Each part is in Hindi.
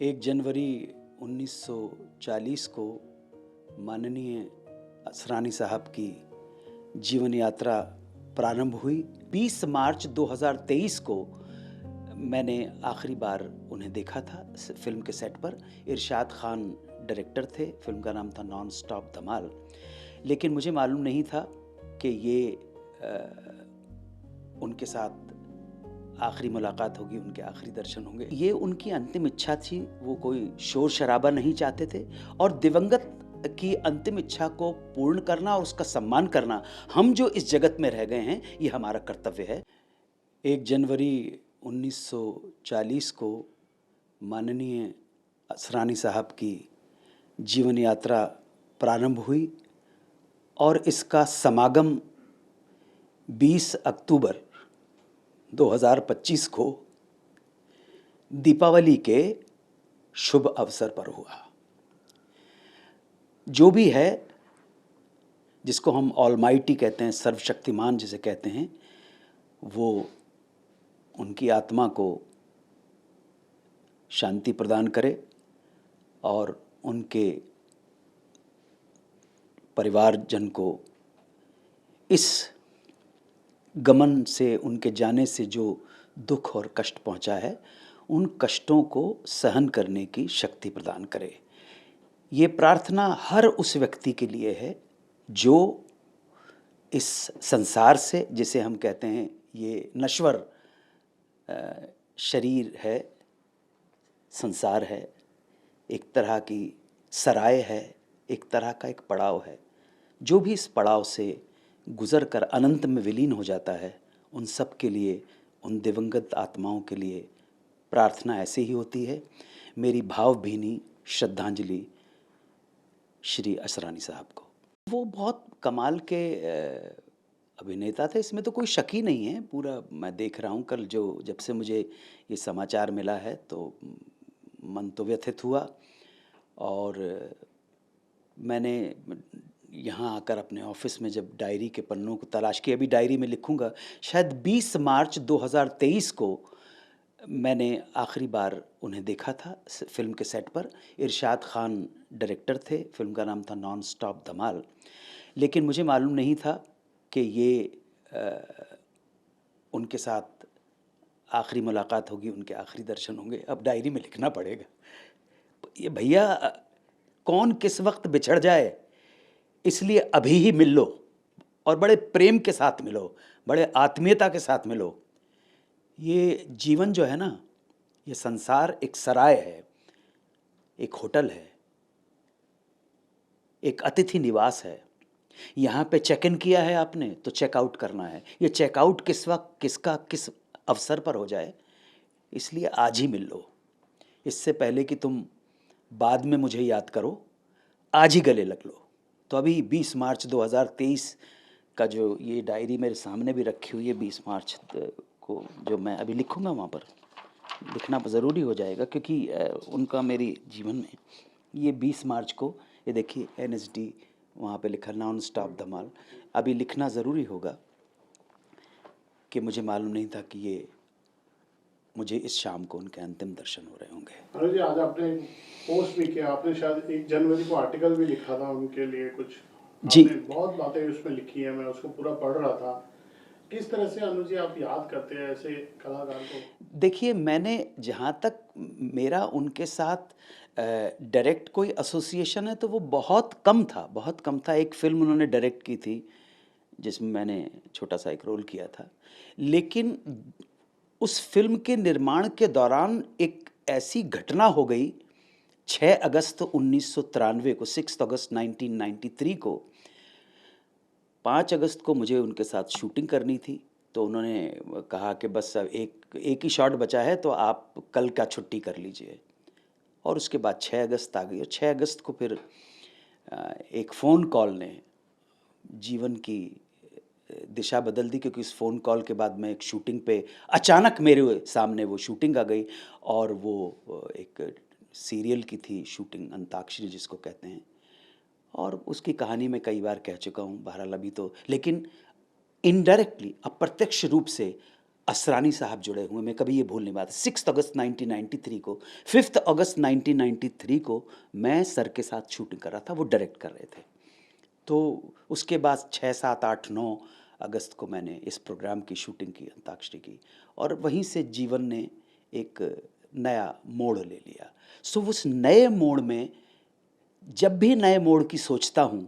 1 जनवरी 1940 को माननीय असरानी साहब की जीवन यात्रा प्रारंभ हुई। 20 मार्च 2023 को मैंने आखिरी बार उन्हें देखा था फिल्म के सेट पर। इरशाद खान डायरेक्टर थे, फिल्म का नाम था नॉन स्टॉप धमाल। लेकिन मुझे मालूम नहीं था कि ये उनके साथ आखिरी मुलाकात होगी, उनके आखिरी दर्शन होंगे। ये उनकी अंतिम इच्छा थी, वो कोई शोर शराबा नहीं चाहते थे और दिवंगत की अंतिम इच्छा को पूर्ण करना और उसका सम्मान करना, हम जो इस जगत में रह गए हैं, ये हमारा कर्तव्य है। 1 जनवरी 1940 को माननीय असरानी साहब की जीवन यात्रा प्रारंभ हुई और इसका समागम 20 अक्टूबर 2025 को दीपावली के शुभ अवसर पर हुआ। जो भी है, जिसको हम ऑलमाइटी कहते हैं, सर्वशक्तिमान जिसे कहते हैं, वो उनकी आत्मा को शांति प्रदान करे और उनके परिवारजन को इस गमन से, उनके जाने से जो दुख और कष्ट पहुंचा है, उन कष्टों को सहन करने की शक्ति प्रदान करे। ये प्रार्थना हर उस व्यक्ति के लिए है जो इस संसार से, जिसे हम कहते हैं ये नश्वर शरीर है, संसार है, एक तरह की सराय है, एक तरह का एक पड़ाव है, जो भी इस पड़ाव से गुज़र कर अनंत में विलीन हो जाता है, उन सब के लिए, उन दिवंगत आत्माओं के लिए प्रार्थना ऐसे ही होती है। मेरी भावभीनी श्रद्धांजलि श्री असरानी साहब को। वो बहुत कमाल के अभिनेता थे, इसमें तो कोई शक ही नहीं है। पूरा मैं देख रहा हूँ, कल जब से मुझे ये समाचार मिला है तो मन तो व्यथित हुआ और मैंने यहाँ आकर अपने ऑफिस में जब डायरी के पन्नों को तलाश की, अभी डायरी में लिखूँगा, शायद 20 मार्च 2023 को मैंने आखिरी बार उन्हें देखा था फिल्म के सेट पर। इरशाद खान डायरेक्टर थे, फिल्म का नाम था नॉन स्टॉप धमाल। लेकिन मुझे मालूम नहीं था कि ये उनके साथ आखिरी मुलाकात होगी, उनके आखिरी दर्शन होंगे। अब डायरी में लिखना पड़ेगा। ये भैया, कौन किस वक्त बिछड़ जाए, इसलिए अभी ही मिल लो और बड़े प्रेम के साथ मिलो, बड़े आत्मीयता के साथ मिलो। ये जीवन जो है ना, ये संसार एक सराय है, एक होटल है, एक अतिथि निवास है। यहाँ पे चेक इन किया है आपने तो चेकआउट करना है। ये चेकआउट किस वक्त, किसका किस अवसर पर हो जाए, इसलिए आज ही मिल लो। इससे पहले कि तुम बाद में मुझे याद करो, आज ही गले लग लो। तो अभी 20 मार्च 2023 का जो ये डायरी मेरे सामने भी रखी हुई है, 20 मार्च को जो मैं अभी लिखूँगा, वहाँ पर लिखना ज़रूरी हो जाएगा क्योंकि उनका मेरी जीवन में ये 20 मार्च को, ये देखिए NSD वहाँ पे लिखा नॉन स्टॉप धमाल। अभी लिखना ज़रूरी होगा कि मुझे मालूम नहीं था कि ये मुझे इस शाम को उनके अंतिम दर्शन हो रहे होंगे। अनुज जी, आज आपने पोस्ट भी किया, आपने शायद 1 जनवरी को आर्टिकल भी लिखा था उनके लिए कुछ। जी, आपने बहुत बातें उसमें लिखी है, मैं उसको पूरा पढ़ रहा था। किस तरह से अनुज जी आप याद करते हैं ऐसे कलाकार को? देखिए, मैंने जहाँ तक मेरा उनके साथ डायरेक्ट कोई एसोसिएशन है तो वो बहुत कम था, बहुत कम था। एक फ़िल्म उन्होंने डायरेक्ट की थी जिसमें मैंने छोटा सा एक रोल किया था। लेकिन उस फ़िल्म के निर्माण के दौरान एक ऐसी घटना हो गई, 6 अगस्त 1993 को, 6 अगस्त 1993 को, 5 अगस्त को मुझे उनके साथ शूटिंग करनी थी। तो उन्होंने कहा कि बस अब एक ही शॉट बचा है तो आप कल का छुट्टी कर लीजिए। और उसके बाद 6 अगस्त आ गई और 6 अगस्त को फिर एक फ़ोन कॉल ने जीवन की दिशा बदल दी, क्योंकि उस फ़ोन कॉल के बाद मैं एक शूटिंग पे, अचानक मेरे सामने वो शूटिंग आ गई और वो एक सीरियल की थी शूटिंग, अंताक्षरी जिसको कहते हैं। और उसकी कहानी मैं कई बार कह चुका हूँ, बहरहाल अभी तो, लेकिन इनडायरेक्टली, अप्रत्यक्ष रूप से असरानी साहब जुड़े हुए, मैं कभी ये भूल नहीं पाता। 6 अगस्त 1993 को, 5 अगस्त 1993 को मैं सर के साथ शूटिंग कर रहा था, वो डायरेक्ट कर रहे थे। तो उसके बाद 6, 7, 8, 9 अगस्त को मैंने इस प्रोग्राम की शूटिंग की, अंताक्षरी की, और वहीं से जीवन ने एक नया मोड़ ले लिया। सो उस नए मोड़ में, जब भी नए मोड़ की सोचता हूँ,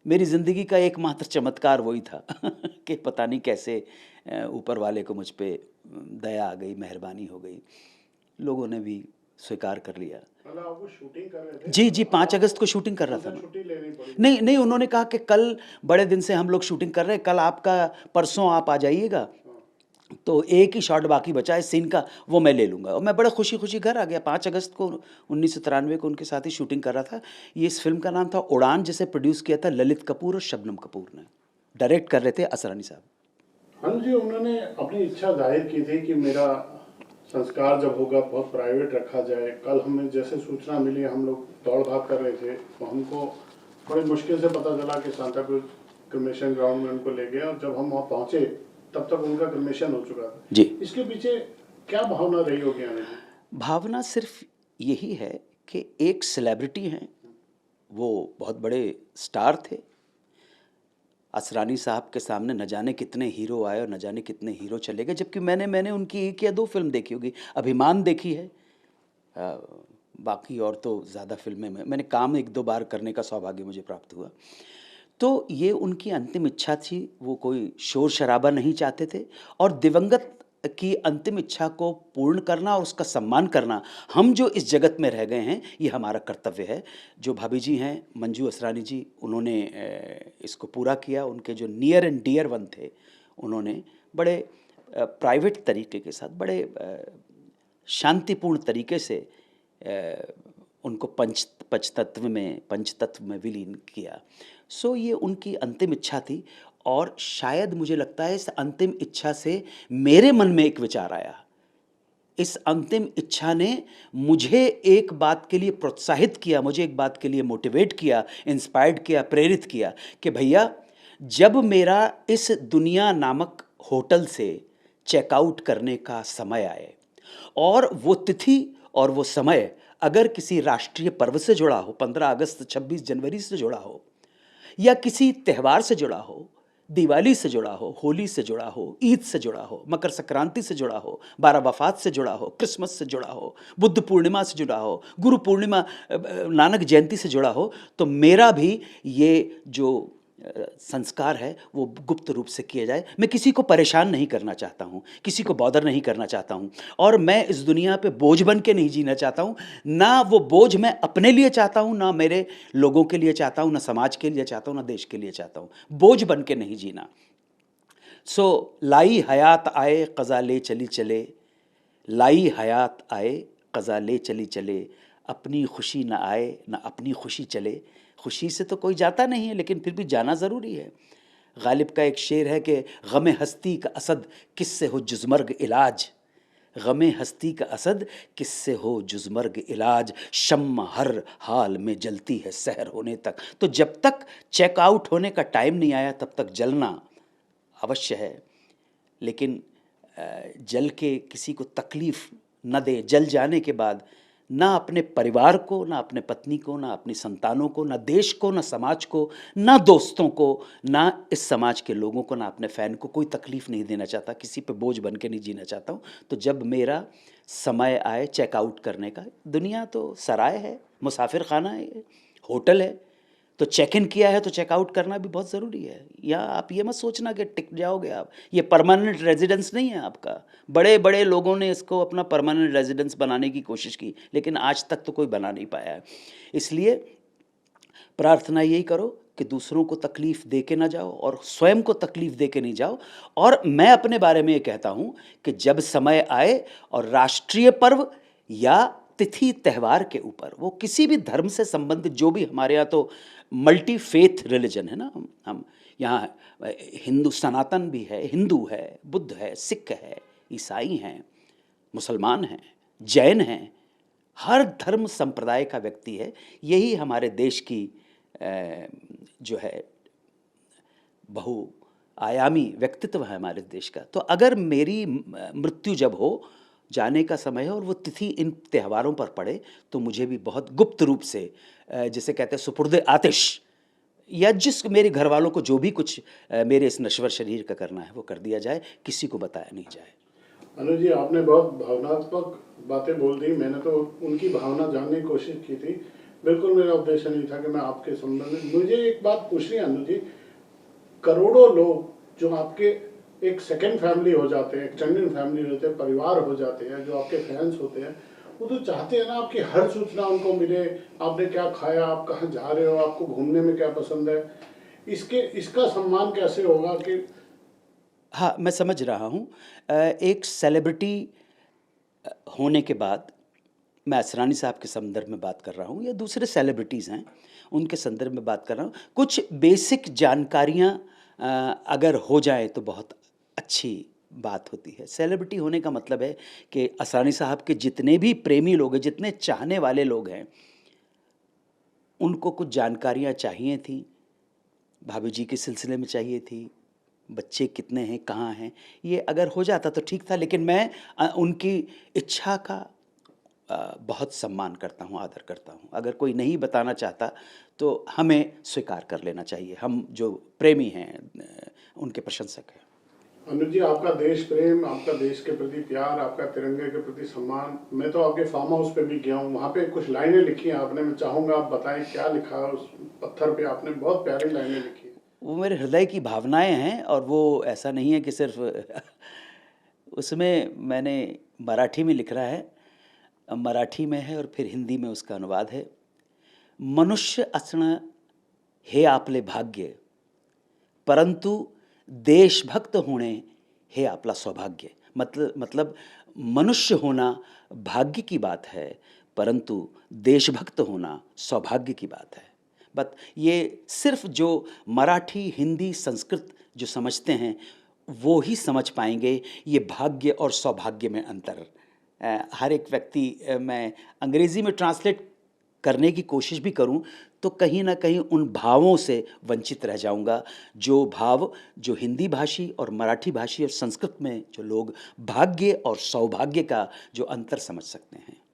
मेरी ज़िंदगी का एकमात्र चमत्कार वही था कि पता नहीं कैसे ऊपर वाले को मुझ पे दया आ गई, मेहरबानी हो गई, लोगों ने भी स्वीकार कर लिया। मतलब आप वो शूटिंग कर रहे थे? जी, 5 अगस्त को शूटिंग कर रहा था मैं। छुट्टी लेनी पड़ी? नहीं, नहीं, उन्होंने कहा कि कल बड़े दिन से हम लोग शूटिंग कर रहे हैं, कल आपका, परसों आप आ जाइएगा, तो एक ही शॉट बाकी बचा है सीन का, वो मैं ले लूँगा। और मैं बड़ा खुशी-खुशी घर आ गया। 5 अगस्त को 1993 को उनके साथ ही शूटिंग कर रहा था। ये इस फ़िल्म का नाम था उड़ान, जिसे प्रोड्यूस किया था ललित कपूर और शबनम कपूर ने। डायरेक्ट कर रहे थे असरानी साहब। हाँ जी, उन्होंने अपनी इच्छा जाहिर की थी कि मेरा संस्कार जब होगा बहुत प्राइवेट रखा जाए। कल हमें जैसे सूचना मिली, हम लोग दौड़ भाग कर रहे थे, तो हमको बड़ी मुश्किल से पता चला कि सांता क्रूज क्रिमेशन ग्राउंड में उनको ले गए, और जब हम वहाँ पहुँचे तब तक उनका क्रिमेशन हो चुका था। जी। इसके पीछे क्या भावना रही होगी आनंद जी? भावना सिर्फ यही है कि एक सेलिब्रिटी हैं, वो बहुत बड़े स्टार थे। असरानी साहब के सामने न जाने कितने हीरो आए और न जाने कितने हीरो चले गए, जबकि मैंने उनकी 1 या 2 फिल्म देखी होगी। अभिमान देखी है, बाकी और तो ज़्यादा फिल्में मैंने काम 1-2 बार करने का सौभाग्य मुझे प्राप्त हुआ। तो ये उनकी अंतिम इच्छा थी, वो कोई शोर शराबा नहीं चाहते थे, और दिवंगत की अंतिम इच्छा को पूर्ण करना और उसका सम्मान करना, हम जो इस जगत में रह गए हैं, ये हमारा कर्तव्य है। जो भाभी जी हैं, मंजू असरानी जी, उन्होंने इसको पूरा किया। उनके जो नियर एंड डियर वन थे, उन्होंने बड़े प्राइवेट तरीके के साथ, बड़े शांतिपूर्ण तरीके से उनको पंचतत्व में विलीन किया। सो ये उनकी अंतिम इच्छा थी, और शायद मुझे लगता है इस अंतिम इच्छा से मेरे मन में एक विचार आया। इस अंतिम इच्छा ने मुझे एक बात के लिए प्रोत्साहित किया, मुझे एक बात के लिए मोटिवेट किया, इंस्पायर्ड किया, प्रेरित किया कि भैया, जब मेरा इस दुनिया नामक होटल से चेकआउट करने का समय आए, और वो तिथि और वो समय अगर किसी राष्ट्रीय पर्व से जुड़ा हो, 15 अगस्त, 26 जनवरी से जुड़ा हो, या किसी त्यौहार से जुड़ा हो, दिवाली से जुड़ा हो, होली से जुड़ा हो, ईद से जुड़ा हो, मकर संक्रांति से जुड़ा हो, 12 वफ़ात से जुड़ा हो, क्रिसमस से जुड़ा हो, बुद्ध पूर्णिमा से जुड़ा हो, गुरु पूर्णिमा, नानक जयंती से जुड़ा हो, तो मेरा भी ये जो संस्कार है वो गुप्त रूप से किया जाए। मैं किसी को परेशान नहीं करना चाहता हूँ, किसी को बॉदर नहीं करना चाहता हूँ, और मैं इस दुनिया पे बोझ बन के नहीं जीना चाहता हूँ। ना वो बोझ मैं अपने लिए चाहता हूँ, ना मेरे लोगों के लिए चाहता हूँ, ना समाज के लिए चाहता हूँ, ना देश के लिए चाहता हूँ। बोझ बन के नहीं जीना। सो लाई हयात आए क़ज़ा ले चली चले, लाई हयात आए क़ज़ा ले चली चले, अपनी खुशी न आए न अपनी खुशी चले। खुशी से तो कोई जाता नहीं है, लेकिन फिर भी जाना ज़रूरी है। गालिब का एक शेर है कि गमे हस्ती का असद किससे हो जुज़मर्ग इलाज, गमे हस्ती का असद किससे हो जुज़मर्ग इलाज, शम्मा हर हाल में जलती है सहर होने तक। तो जब तक चेकआउट होने का टाइम नहीं आया, तब तक जलना अवश्य है, लेकिन जल के किसी को तकलीफ़ न दे। जल जाने के बाद ना अपने परिवार को, ना अपने पत्नी को, ना अपनी संतानों को, ना देश को, ना समाज को, ना दोस्तों को, ना इस समाज के लोगों को, ना अपने फ़ैन को कोई तकलीफ़ नहीं देना चाहता, किसी पे बोझ बन के नहीं जीना चाहता हूँ। तो जब मेरा समय आए चेकआउट करने का, दुनिया तो सराय है, मुसाफिर खाना है, होटल है, तो चेक इन किया है तो चेकआउट करना भी बहुत ज़रूरी है। या आप ये मत सोचना कि टिक जाओगे आप, ये परमानेंट रेजिडेंस नहीं है आपका। बड़े बड़े लोगों ने इसको अपना परमानेंट रेजिडेंस बनाने की कोशिश की, लेकिन आज तक तो कोई बना नहीं पाया है। इसलिए प्रार्थना यही करो कि दूसरों को तकलीफ़ दे के ना जाओ और स्वयं को तकलीफ़ दे के नहीं जाओ। और मैं अपने बारे में ये कहता हूँ कि जब समय आए और राष्ट्रीय पर्व या तिथि त्यौहार के ऊपर, वो किसी भी धर्म से संबंधित, जो भी हमारे यहाँ तो मल्टी फेथ रिलीजन है ना, हम यहाँ हिंदू सनातन भी है, हिंदू है, बुद्ध है, सिख है, ईसाई हैं, मुसलमान हैं, जैन हैं, हर धर्म संप्रदाय का व्यक्ति है। यही हमारे देश की जो है बहु आयामी व्यक्तित्व है हमारे देश का। तो अगर मेरी मृत्यु जब हो, जाने का समय है और वो तिथि इन त्योहारों पर पड़े, तो मुझे भी बहुत गुप्त रूप से जिसे कहते हैं सुपुर्द आतिश, या जिस मेरे घर वालों को जो भी कुछ मेरे इस नश्वर शरीर का करना है वो कर दिया जाए, किसी को बताया नहीं जाए। अनुज जी, आपने बहुत भावनात्मक बातें बोल दी। मैंने तो उनकी भावना जानने की कोशिश की थी। बिल्कुल मेरा उद्देश्य नहीं था कि मैं आपके संबंध में, मुझे एक बात पूछनी है अनुज जी, करोड़ों लोग जो आपके एक सेकंड फैमिली हो जाते हैं, एक्सटेंडेड फैमिली होते हैं, परिवार हो जाते हैं, जो आपके फैंस होते हैं, वो तो चाहते हैं ना आपकी हर सूचना उनको मिले। आपने क्या खाया, आप कहाँ जा रहे हो, आपको घूमने में क्या पसंद है, इसका सम्मान कैसे होगा कि। हाँ, मैं समझ रहा हूँ। एक सेलिब्रिटी होने के बाद, मैं असरानी साहब के संदर्भ में बात कर रहा हूँ या दूसरे सेलिब्रिटीज़ हैं उनके संदर्भ में बात कर रहा हूँ, कुछ बेसिक जानकारियाँ अगर हो जाए तो बहुत अच्छी बात होती है। सेलिब्रिटी होने का मतलब है कि असरानी साहब के जितने भी प्रेमी लोग हैं, जितने चाहने वाले लोग हैं, उनको कुछ जानकारियाँ चाहिए थी, भाभी जी के सिलसिले में चाहिए थी, बच्चे कितने हैं, कहाँ हैं, ये अगर हो जाता तो ठीक था। लेकिन मैं उनकी इच्छा का बहुत सम्मान करता हूँ, आदर करता हूँ। अगर कोई नहीं बताना चाहता तो हमें स्वीकार कर लेना चाहिए, हम जो प्रेमी हैं, उनके प्रशंसक हैं। अनुज जी, आपका देश प्रेम, आपका देश के प्रति प्यार, आपका तिरंगे के प्रति सम्मान, मैं तो आपके फार्म हाउस पे भी गया हूँ, वहाँ पे कुछ लाइनें लिखी हैं आपने, मैं चाहूँगा आप बताएं क्या लिखा है उस पत्थर पे। आपने बहुत प्यारी लाइनें लिखी हैं। वो मेरे हृदय की भावनाएं हैं, और वो ऐसा नहीं है कि सिर्फ उसमें मैंने मराठी में लिख रहा है, मराठी में है और फिर हिंदी में उसका अनुवाद है। मनुष्य असणं हे आपले भाग्य, परंतु देशभक्त होणे हे आपला सौभाग्य। मतलब मनुष्य होना भाग्य की बात है, परंतु देशभक्त होना सौभाग्य की बात है। बट ये सिर्फ जो मराठी, हिंदी, संस्कृत जो समझते हैं वो ही समझ पाएंगे ये भाग्य और सौभाग्य में अंतर। हर एक व्यक्ति, मैं अंग्रेज़ी में ट्रांसलेट करने की कोशिश भी करूं तो कहीं ना कहीं उन भावों से वंचित रह जाऊंगा, जो भाव जो हिंदी भाषी और मराठी भाषी और संस्कृत में जो लोग भाग्य और सौभाग्य का जो अंतर समझ सकते हैं।